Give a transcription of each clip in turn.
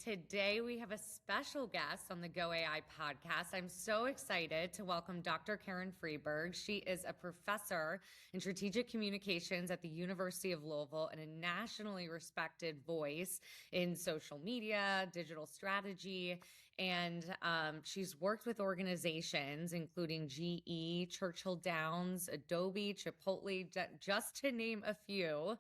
Today we have a special guest on the Go AI podcast. I'm so excited to welcome Dr. Karen Freberg. She is a professor in strategic communications at the University of Louisville and a nationally respected voice in social media, digital strategy, and she's worked with organizations including GE, Churchill Downs, Adobe, Chipotle, just to name a few.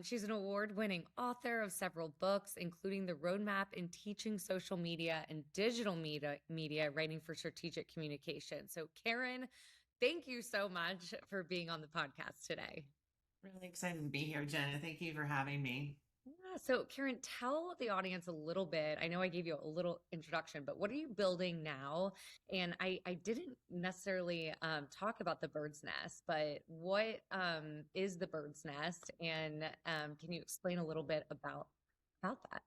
She's an award-winning author of several books, including The Roadmap in Teaching Social Media and Digital Media Writing for Strategic Communication. So, Karen, thank you so much for being on the podcast today. Really excited to be here, Jenna. Thank you for having me. Yeah. So, Karen, tell the audience a little bit. I know I gave you a little introduction, but what are you building now? And I didn't necessarily talk about the bird's nest, but what is the bird's nest? And can you explain a little bit about that?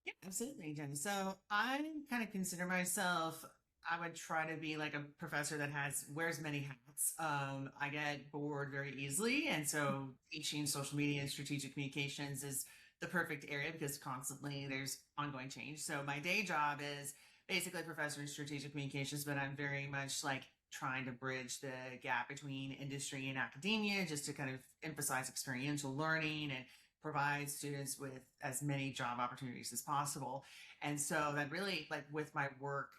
Yeah, absolutely, Jenna. So I kind of consider myself, I would try to be like a professor that wears many hats. I get bored very easily. And so teaching social media and strategic communications is the perfect area because constantly there's ongoing change. So my day job is basically a professor in strategic communications, but I'm very much like trying to bridge the gap between industry and academia just to kind of emphasize experiential learning and provide students with as many job opportunities as possible. And so that really, like with my work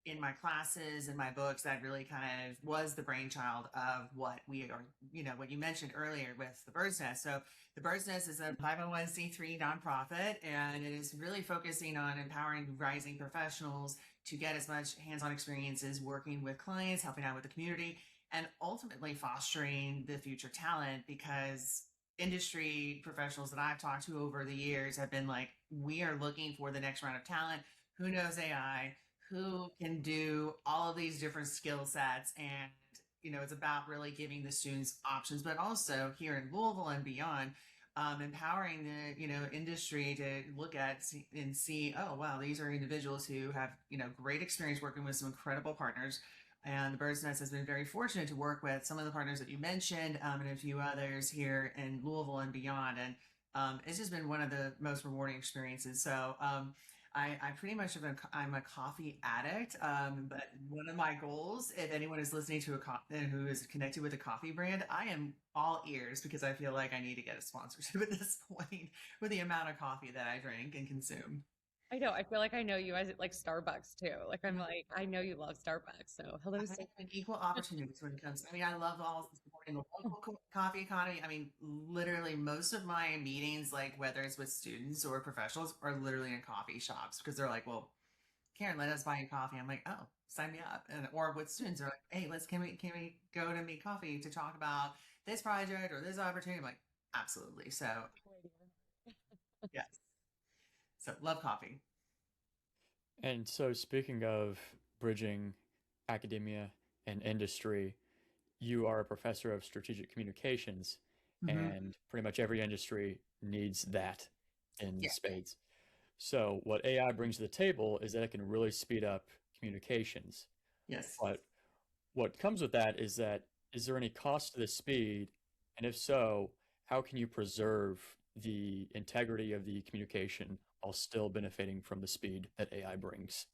in my classes and my books, that really kind of was the brainchild of what we are, what you mentioned earlier with the Bird's Nest. So the Bird's Nest is a 501c3 nonprofit, and it is really focusing on empowering rising professionals to get as much hands-on experiences working with clients, helping out with the community, and ultimately fostering the future talent, because industry professionals that I've talked to over the years have been like, we are looking for the next round of talent. Who knows AI? Who can do all of these different skill sets? And, it's about really giving the students options, but also here in Louisville and beyond, empowering the, industry to look at and see, oh, wow, these are individuals who have, great experience working with some incredible partners. And the Bird's Nest has been very fortunate to work with some of the partners that you mentioned, and a few others here in Louisville and beyond. And it's just been one of the most rewarding experiences. So I pretty much I'm a coffee addict. But one of my goals, if anyone is listening to who is connected with a coffee brand, I am all ears because I feel like I need to get a sponsorship at this point with the amount of coffee that I drink and consume. I know. I feel like I know you as like Starbucks too. Like I'm like, I know you love Starbucks. So hello. I have an equal opportunities when it comes. I mean, I love all supporting the local coffee economy. I mean, literally most of my meetings, like whether it's with students or professionals, are literally in coffee shops because they're like, "Well, Karen, let us buy you coffee." I'm like, "Oh, sign me up." And or with students, they're like, "Hey, can we go to meet coffee to talk about this project or this opportunity?" I'm like, "Absolutely." So yes, so love coffee. And so, speaking of bridging academia and industry, you are a professor of strategic communications, Hmm. and pretty much every industry needs that in Yeah. spades. So, what AI brings to the table is that it can really speed up communications. Yes. But what comes with that is there any cost to the speed? And if so, how can you preserve the integrity of the communication while still benefiting from the speed that AI brings?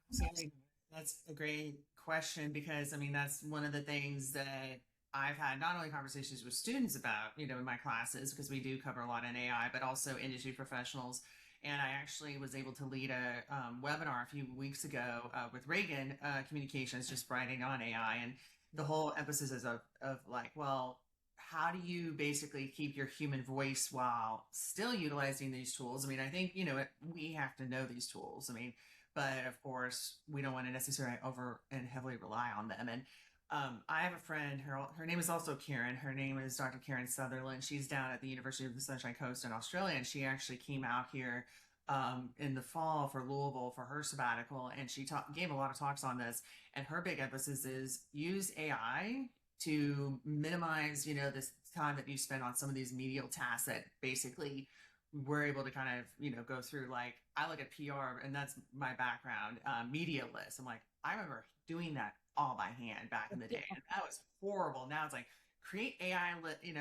Absolutely. That's a great question because I mean that's one of the things that I've had not only conversations with students about, in my classes because we do cover a lot in AI, but also industry professionals. And I actually was able to lead a webinar a few weeks ago with Reagan Communications, just writing on AI, and the whole emphasis is of like, well, how do you basically keep your human voice while still utilizing these tools? I mean, I think, we have to know these tools. I mean, but of course, we don't want to necessarily over and heavily rely on them. And I have a friend, her name is also Karen. Her name is Dr. Karen Sutherland. She's down at the University of the Sunshine Coast in Australia, and she actually came out here in the fall for Louisville for her sabbatical, and she gave a lot of talks on this. And her big emphasis is use AI to minimize, this time that you spend on some of these medial tasks that basically we're able to kind of, go through. Like I look at PR and that's my background, media lists. I'm like, I remember doing that all by hand back in the day, and that was horrible. Now it's like create AI,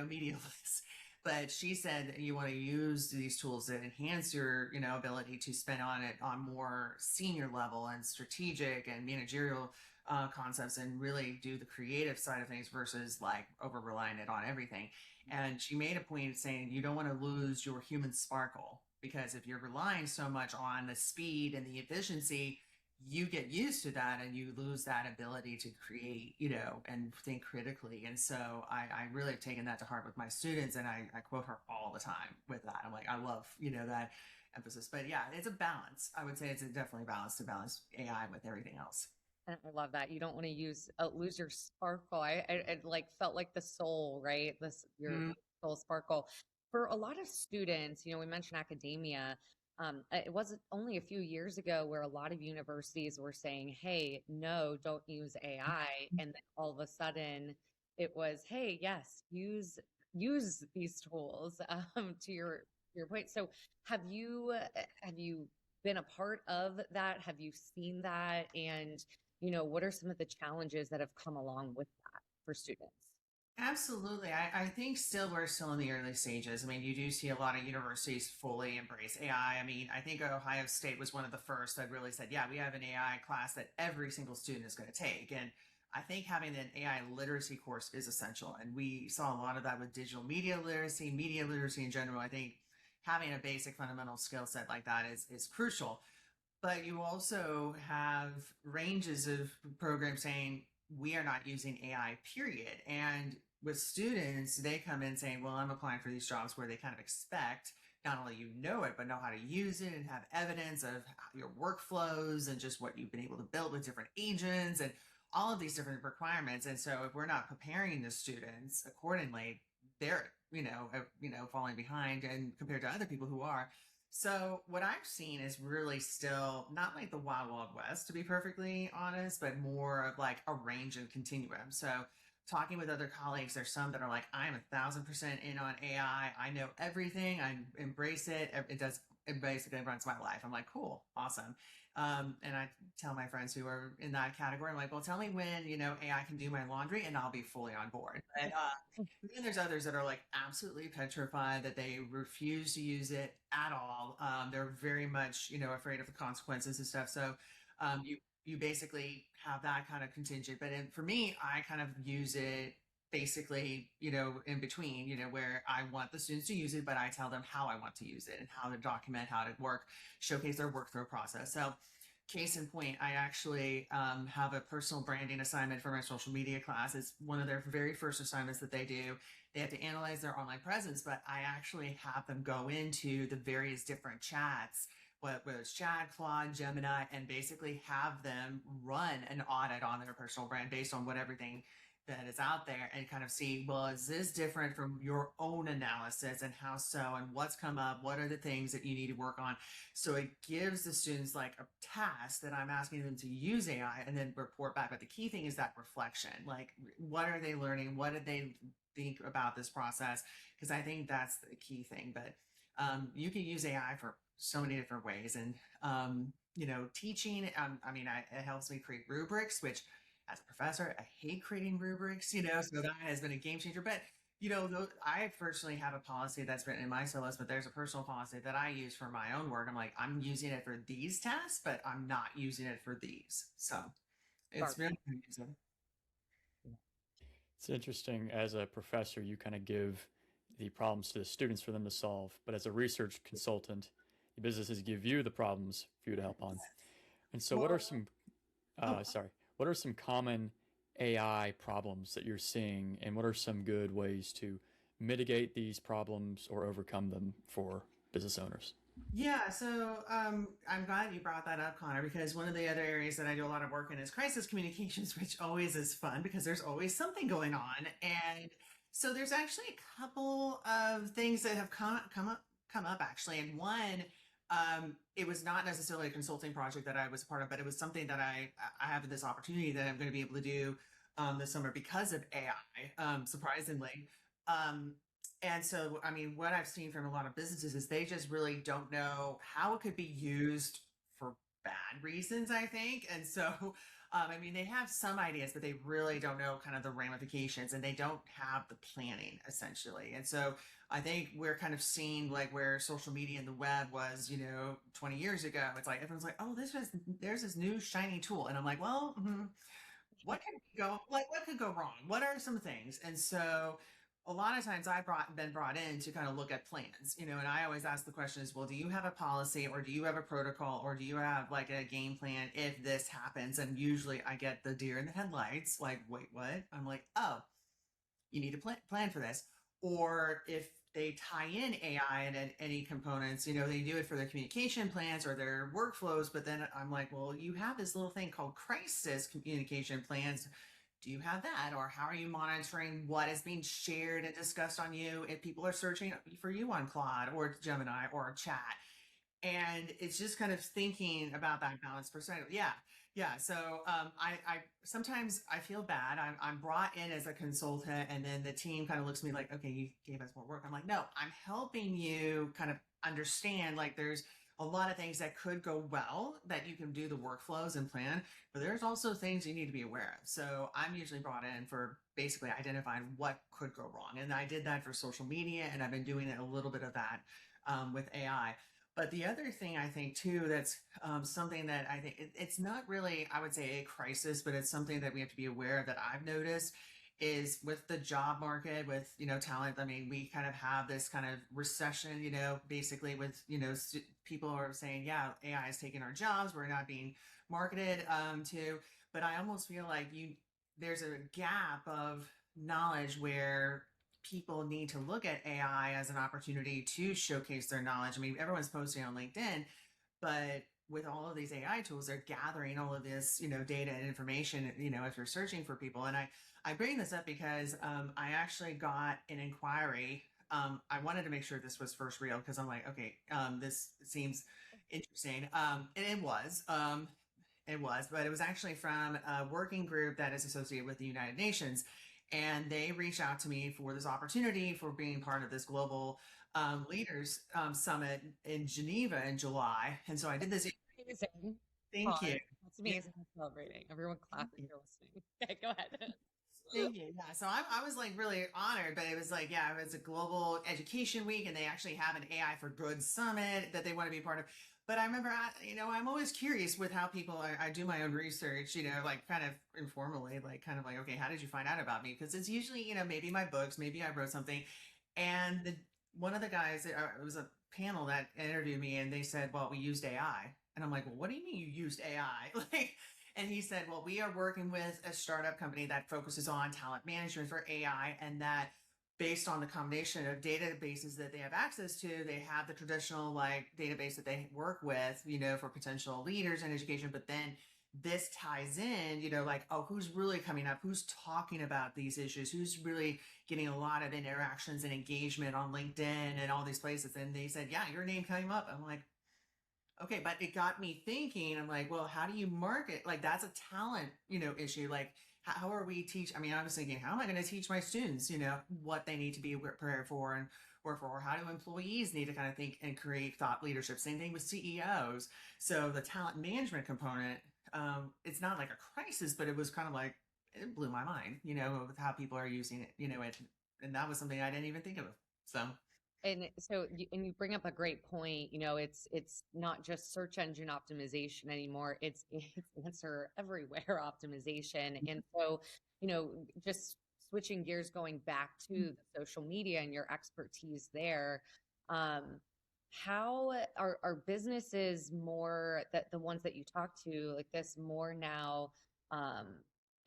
media lists. But she said that you want to use these tools that enhance your, ability to spend on it on more senior level and strategic and managerial concepts, and really do the creative side of things versus like over relying it on everything. And she made a point of saying you don't want to lose your human sparkle, because if you're relying so much on the speed and the efficiency, you get used to that and you lose that ability to create, and think critically. And so I really have taken that to heart with my students, and I quote her all the time with that. I'm like, I love, that emphasis. But yeah, it's a balance. I would say it's definitely a balance to balance AI with everything else. And I love that. You don't want to lose your sparkle. I like felt like the soul, right? Your soul sparkle. For a lot of students, we mentioned academia. It wasn't only a few years ago where a lot of universities were saying, "Hey, no, don't use AI," and then all of a sudden, it was, "Hey, yes, use these tools." To your point. So, have you been a part of that? Have you seen that? And what are some of the challenges that have come along with that for students? Absolutely. I think still we're still in the early stages. I mean, you do see a lot of universities fully embrace AI. I mean, I think Ohio State was one of the first that really said, yeah, we have an AI class that every single student is going to take. And I think having an AI literacy course is essential. And we saw a lot of that with digital media literacy in general. I think having a basic fundamental skill set like that is crucial. But you also have ranges of programs saying we are not using AI, period. And with students, they come in saying, well, I'm applying for these jobs where they kind of expect not only it, but know how to use it and have evidence of your workflows and just what you've been able to build with different agents and all of these different requirements. And so if we're not preparing the students accordingly, they're, falling behind and compared to other people who are. So what I've seen is really still not like the wild, wild west, to be perfectly honest, but more of like a range and continuum. So talking with other colleagues, there's some that are like, I'm 1,000% in on AI. I know everything. I embrace it. It basically runs my life. I'm like, cool, awesome. And I tell my friends who are in that category, I'm like, well, tell me when, AI can do my laundry and I'll be fully on board. But then there's others that are like absolutely petrified, that they refuse to use it at all. They're very much, afraid of the consequences and stuff. So you basically have that kind of contingent. But for me, I kind of use it basically, in between, where I want the students to use it, but I tell them how I want to use it and how to document, how to showcase their workflow process. So case in point, I actually have a personal branding assignment for my social media class. It's one of their very first assignments that they do. They have to analyze their online presence, but I actually have them go into the various different chats, whether it's Chat, Claude, Gemini, and basically have them run an audit on their personal brand based on what everything that is out there, and kind of see, well, is this different from your own analysis, and how so, and what's come up, what are the things that you need to work on. So it gives the students like a task that I'm asking them to use AI and then report back. But the key thing is that reflection, like what are they learning, what did they think about this process, because I think that's the key thing. But you can use AI for so many different ways. And teaching, it helps me create rubrics, which as a professor, I hate creating rubrics, so that has been a game changer. But, I personally have a policy that's written in my syllabus, but there's a personal policy that I use for my own work. I'm like, I'm using it for these tasks, but I'm not using it for these. So it's really confusing. It's interesting. As a professor, you kind of give the problems to the students for them to solve. But as a research consultant, the businesses give you the problems for you to help on. And so what are some, what are some common AI problems that you're seeing, and what are some good ways to mitigate these problems or overcome them for business owners? Yeah, so I'm glad you brought that up, Connor, because one of the other areas that I do a lot of work in is crisis communications, which always is fun because there's always something going on. And so there's actually a couple of things that have come up actually. And one, it was not necessarily a consulting project that I was a part of, but it was something that I have this opportunity that I'm going to be able to do this summer because of AI, surprisingly. And so, what I've seen from a lot of businesses is they just really don't know how it could be used for bad reasons, I think. And so I mean, they have some ideas, but they really don't know kind of the ramifications, and they don't have the planning essentially. And so I think we're kind of seeing like where social media and the web was, 20 years ago. It's like everyone's like, oh, there's this new shiny tool, and I'm like, well, what could go like what could go wrong? What are some things? And so a lot of times been brought in to kind of look at plans, and I always ask the question is, well, do you have a policy, or do you have a protocol, or do you have like a game plan if this happens? And usually I get the deer in the headlights, like, wait, what? I'm like, oh, you need a plan for this. Or if they tie in AI and any components, they do it for their communication plans or their workflows. But then I'm like, well, you have this little thing called crisis communication plans. Do you have that? Or how are you monitoring what is being shared and discussed on you if people are searching for you on Claude or Gemini or chat? And it's just kind of thinking about that balance perspective. Yeah. Yeah. So I sometimes I feel bad. I'm brought in as a consultant, and then the team kind of looks at me like, okay, you gave us more work. I'm like, no, I'm helping you kind of understand, like, there's a lot of things that could go well that you can do the workflows and plan, but there's also things you need to be aware of. So I'm usually brought in for basically identifying what could go wrong. And I did that for social media, and I've been doing a little bit of that with AI. But the other thing I think too, that's something that I think it's not really, I would say, a crisis, but it's something that we have to be aware of that I've noticed is with the job market, with, talent. I mean, we kind of have this kind of recession, basically with, people are saying, yeah, AI is taking our jobs. We're not being marketed to, but I almost feel like there's a gap of knowledge where people need to look at AI as an opportunity to showcase their knowledge. I mean, everyone's posting on LinkedIn, but with all of these AI tools, they're gathering all of this, data and information, if you're searching for people. And I bring this up because I actually got an inquiry. I wanted to make sure this was first real because I'm like, okay, this seems interesting. And it was. But it was actually from a working group that is associated with the United Nations. And they reached out to me for this opportunity for being part of this global leaders summit in Geneva in July. And so I did this. Amazing. Thank you. That's amazing. Yeah. Celebrating. Everyone clap if you're listening. Okay, go ahead. Thank you. Yeah. So I was like really honored, but it was like, yeah, it was a global education week, and they actually have an AI for Good summit that they want to be part of. But I remember, I'm always curious with how people, I do my own research, like kind of informally, like kind of like, okay, how did you find out about me? Because it's usually, maybe my books, maybe I wrote something. And one of the guys, it was a panel that interviewed me, and they said, well, we used AI. And I'm like, well, what do you mean you used AI? And he said, well, we are working with a startup company that focuses on talent management for AI, and that based on the combination of databases that they have access to, they have the traditional like database that they work with, for potential leaders in education. But then this ties in, like, oh, who's really coming up? Who's talking about these issues? Who's really getting a lot of interactions and engagement on LinkedIn and all these places? And they said, yeah, your name came up. I'm like, okay, but it got me thinking. I'm like, well, how do you market? Like, that's a talent, issue. Like, how are we I mean, I was thinking, how am I going to teach my students, what they need to be prepared for and work for? Or how do employees need to kind of think and create thought leadership? Same thing with CEOs. So the talent management component, it's not like a crisis, but it was kind of like, it blew my mind, with how people are using it, and that was something I didn't even think of. So. And so, you bring up a great point. It's not just search engine optimization anymore. It's answer everywhere optimization. And so, just switching gears, going back to the social media and your expertise there, how are businesses more, that the ones that you talk to like this, more now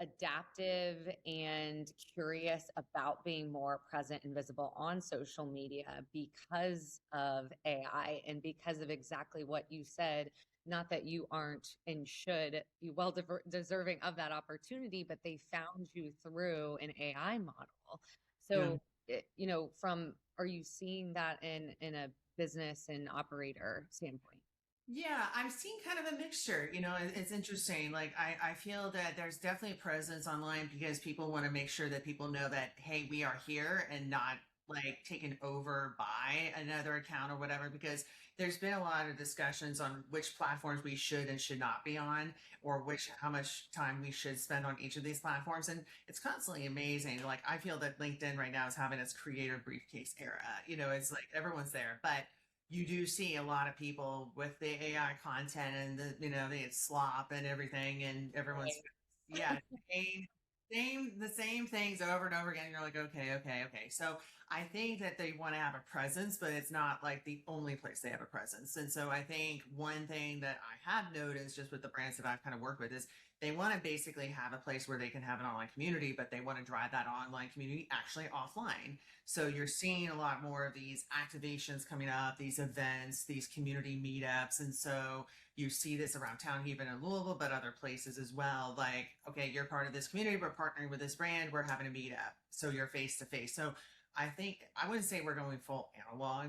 adaptive and curious about being more present and visible on social media because of AI and because of exactly what you said? Not that you aren't and should be well deserving of that opportunity, but they found you through an AI model. So, are you seeing that in a business and operator standpoint? Yeah, I'm seeing kind of a mixture. It's interesting. Like, I feel that there's definitely a presence online because people want to make sure that people know that, hey, we are here and not like taken over by another account or whatever, because there's been a lot of discussions on which platforms we should and should not be on, or how much time we should spend on each of these platforms. And it's constantly amazing. Like, I feel that LinkedIn right now is having its creator briefcase era. It's like everyone's there, but you do see a lot of people with the AI content and the slop and everything, and everyone's, yeah, the same things over and over again. You're like, okay, okay, okay. So I think that they want to have a presence, but it's not like the only place they have a presence. And so I think one thing that I have noticed just with the brands that I've kind of worked with is they want to basically have a place where they can have an online community, but they want to drive that online community actually offline. So you're seeing a lot more of these activations coming up, these events, these community meetups. And so you see this around town, even in Louisville, but other places as well. Like, okay, you're part of this community, we're partnering with this brand, we're having a meetup. So you're face to face. So I think I wouldn't say we're going full analog,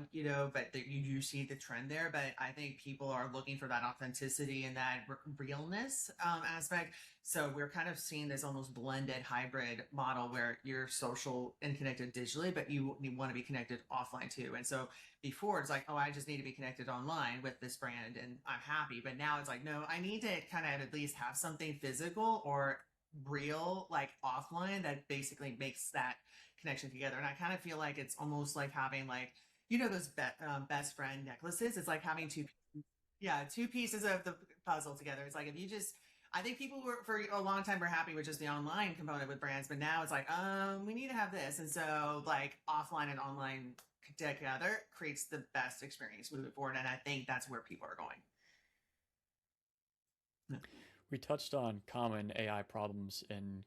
but you do see the trend there. But I think people are looking for that authenticity and that realness aspect. So we're kind of seeing this almost blended hybrid model where you're social and connected digitally, but you want to be connected offline too. And so before it's like, oh, I just need to be connected online with this brand and I'm happy. But now it's like, no, I need to kind of at least have something physical or real, like offline, that basically makes that connection together. And I kind of feel like it's almost like having like, those best friend necklaces. It's like having two pieces of the puzzle together. It's like, if you just, I think people were for a long time were happy with just the online component with brands, but now it's like, we need to have this. And so like offline and online together creates the best experience moving forward. And I think that's where people are going. We touched on common AI problems in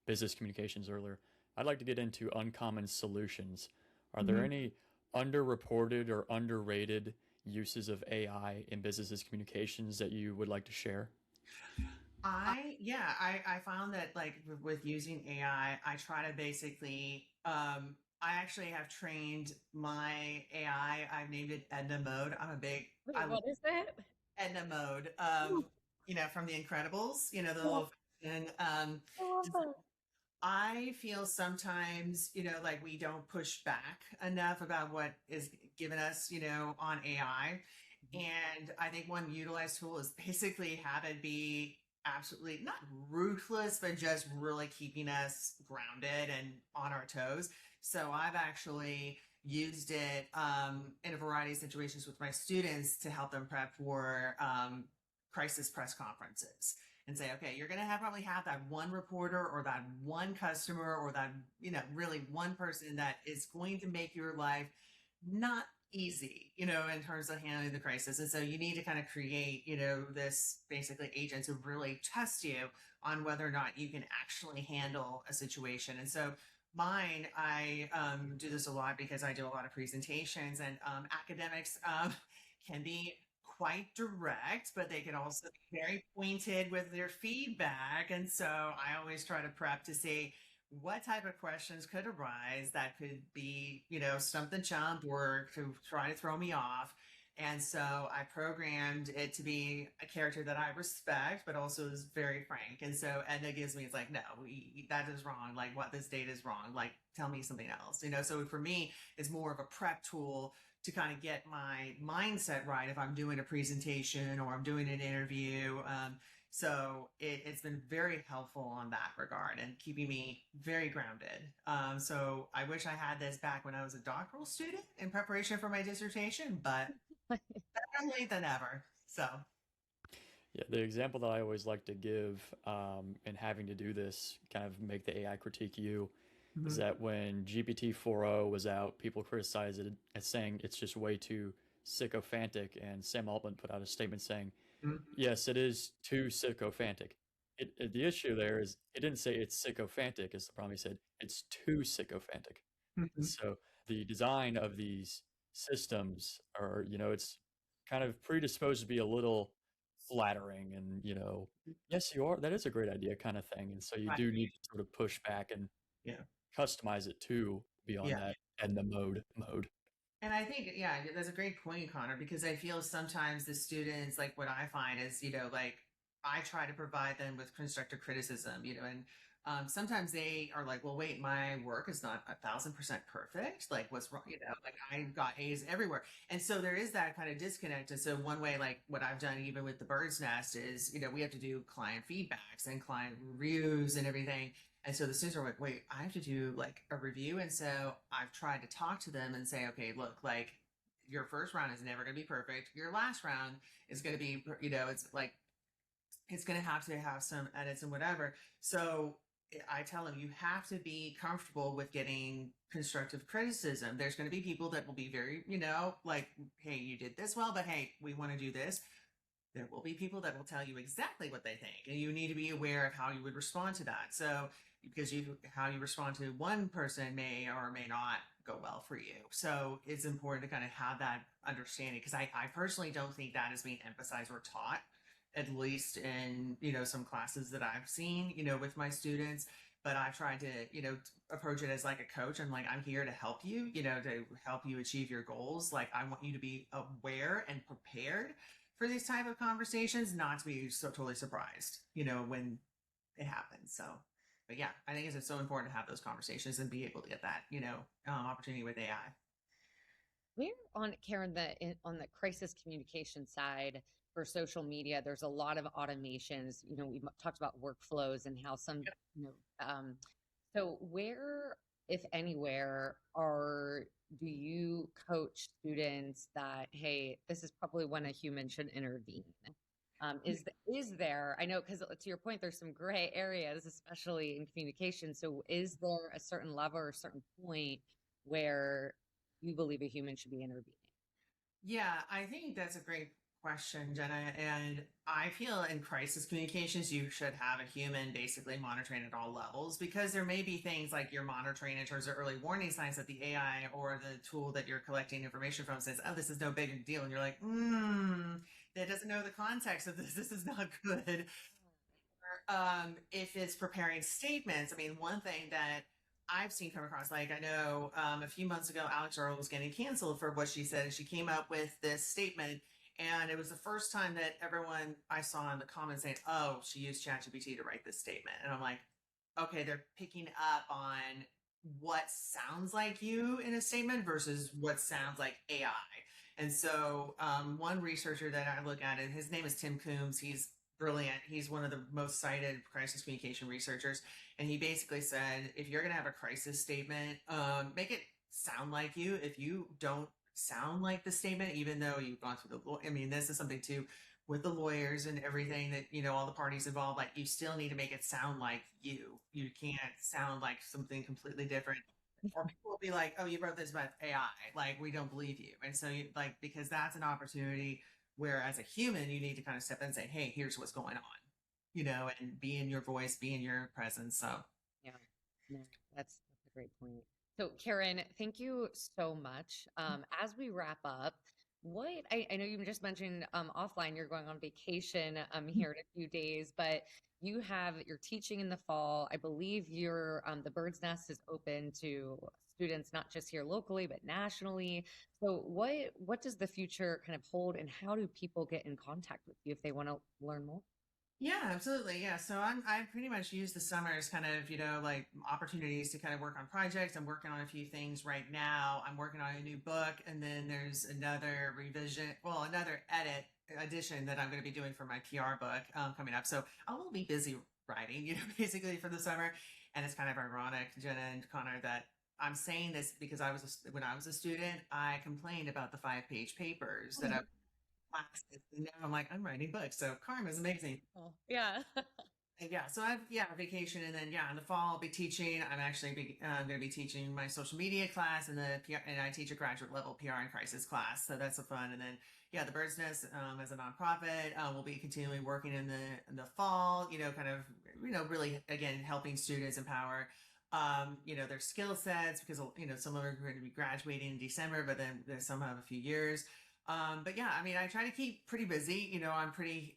business communications earlier. I'd like to get into uncommon solutions. Are there any underreported or underrated uses of AI in businesses communications that you would like to share? I found that like with using AI, I try to basically I actually have trained my AI. I've named it Edna Mode. What is it? Edna Mode. From The Incredibles. The little and I love that. I feel sometimes, like we don't push back enough about what is given us, on AI. And I think one utilized tool is basically have it be absolutely not ruthless, but just really keeping us grounded and on our toes. So I've actually used it in a variety of situations with my students to help them prep for crisis press conferences and say, okay, you're going to probably have that one reporter or that one customer or that, really one person that is going to make your life not easy, in terms of handling the crisis. And so you need to kind of create, this basically agent to really test you on whether or not you can actually handle a situation. And so mine, I do this a lot because I do a lot of presentations, and academics can be quite direct, but they can also be very pointed with their feedback. And so I always try to prep to see what type of questions could arise that could be, stump the chump or to try to throw me off. And so I programmed it to be a character that I respect, but also is very frank. And so Edna gives me, it's like, no, that is wrong. Like, what this data is wrong. Like, tell me something else. So for me, it's more of a prep tool to kind of get my mindset right if I'm doing a presentation or I'm doing an interview. So it's been very helpful on that regard and keeping me very grounded. So I wish I had this back when I was a doctoral student in preparation for my dissertation, but better late than ever. So. Yeah, the example that I always like to give in having to do this, kind of make the AI critique you, is that when GPT 4.0 was out, people criticized it as saying it's just way too sycophantic, and Sam Altman put out a statement saying, yes, it is too sycophantic. The issue there is it didn't say it's sycophantic is the problem. He said it's too sycophantic. So the design of these systems are, it's kind of predisposed to be a little flattering and, yes, you are. That is a great idea kind of thing. And so you do need to sort of push back and customize it to be on that and the mode. And I think, that's a great point, Connor, because I feel sometimes the students, like what I find is, like I try to provide them with constructive criticism, and Sometimes they are like, well, wait, my work is not 1,000% perfect. Like, what's wrong? Like I got A's everywhere. And so there is that kind of disconnect. And so one way, like what I've done even with the Bird's Nest is, we have to do client feedbacks and client reviews and everything. And so the students are like, wait, I have to do like a review. And so I've tried to talk to them and say, okay, look, like your first round is never going to be perfect. Your last round is going to be, it's like, it's going to have some edits and whatever. So I tell them you have to be comfortable with getting constructive criticism. There's going to be people that will be very, like, hey, you did this well, but hey, we want to do this. There will be people that will tell you exactly what they think, and you need to be aware of how you would respond to that. So, because how you respond to one person may or may not go well for you. So it's important to kind of have that understanding, because I personally don't think that is being emphasized or taught, at least in, some classes that I've seen, with my students. But I've tried to, approach it as like a coach. I'm like, I'm here to help you, to help you achieve your goals. Like, I want you to be aware and prepared for these type of conversations, not to be so totally surprised, when it happens. So, but yeah, I think it's so important to have those conversations and be able to get that, opportunity with AI. We're on Karen on the crisis communication side for social media. There's a lot of automations. We talked about workflows and how some, so where, if anywhere, do you coach students that, hey, this is probably when a human should intervene? Is there, I know, because to your point, there's some gray areas, especially in communication. So is there a certain level or a certain point where you believe a human should be intervening? Yeah, I think that's a great question, Jenna. And I feel in crisis communications, you should have a human basically monitoring at all levels, because there may be things like you're monitoring in terms of early warning signs that the AI or the tool that you're collecting information from says, oh, this is no big deal. And you're like, that doesn't know the context of this. This is not good. If it's preparing statements, I mean, one thing that I've seen come across, like I know a few months ago, Alex Earl was getting canceled for what she said. And she came up with this statement. And it was the first time that everyone I saw in the comments saying, oh, she used ChatGPT to write this statement. And I'm like, okay, they're picking up on what sounds like you in a statement versus what sounds like AI. And so one researcher that I look at, his name is Tim Coombs. He's brilliant. He's one of the most cited crisis communication researchers. And he basically said, if you're going to have a crisis statement, make it sound like you. If you don't sound like the statement, even though you've gone through this is something too with the lawyers and everything that, all the parties involved, like you still need to make it sound like you can't sound like something completely different, or people will be like, oh, you wrote this about AI, like we don't believe you. And so because that's an opportunity where as a human you need to kind of step in and say, hey, here's what's going on, and be in your voice, be in your presence. So yeah, no, that's a great point. So Karen, thank you so much. As we wrap up, I know you just mentioned offline you're going on vacation here in a few days, but you're teaching in the fall. I believe the Bird's Nest is open to students not just here locally but nationally. So what does the future kind of hold, and how do people get in contact with you if they want to learn more? Yeah, absolutely. Yeah. So I pretty much use the summer as kind of, like opportunities to kind of work on projects. I'm working on a few things right now. I'm working on a new book, and then there's another another edition that I'm going to be doing for my PR book coming up. So I will be busy writing, basically for the summer. And it's kind of ironic, Jenna and Connor, that I'm saying this because when I was a student, I complained about the 5-page papers that I classes. And now I'm like, I'm writing books. So karma is amazing. Oh, yeah. And yeah, so I've vacation, and then in the fall I'll be teaching. I'm actually going to be teaching my social media class, and and I teach a graduate level PR and crisis class. So that's fun. And then the Bird's Nest as a nonprofit will be continually working in the fall. Kind of really again helping students empower their skill sets, because some of them are going to be graduating in December, but then some have a few years. But yeah, I mean, I try to keep pretty busy. I'm pretty,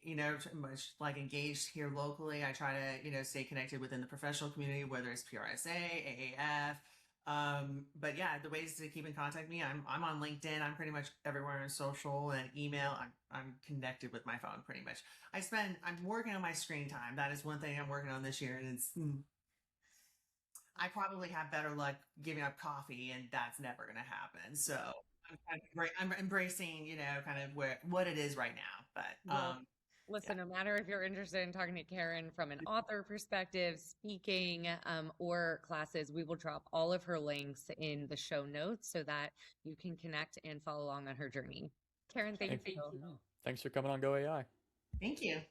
much like engaged here locally. I try to, stay connected within the professional community, whether it's PRSA, AAF. But yeah, the ways to keep in contact with me, I'm on LinkedIn. I'm pretty much everywhere on social and email. I'm connected with my phone pretty much. I'm working on my screen time. That is one thing I'm working on this year, and it's I probably have better luck giving up coffee, and that's never going to happen. So I'm embracing, kind of what it is right now. But Well, listen, no matter if you're interested in talking to Karen from an author perspective, speaking, or classes, we will drop all of her links in the show notes so that you can connect and follow along on her journey. Karen, thank you. Thanks for coming on Go AI. Thank you.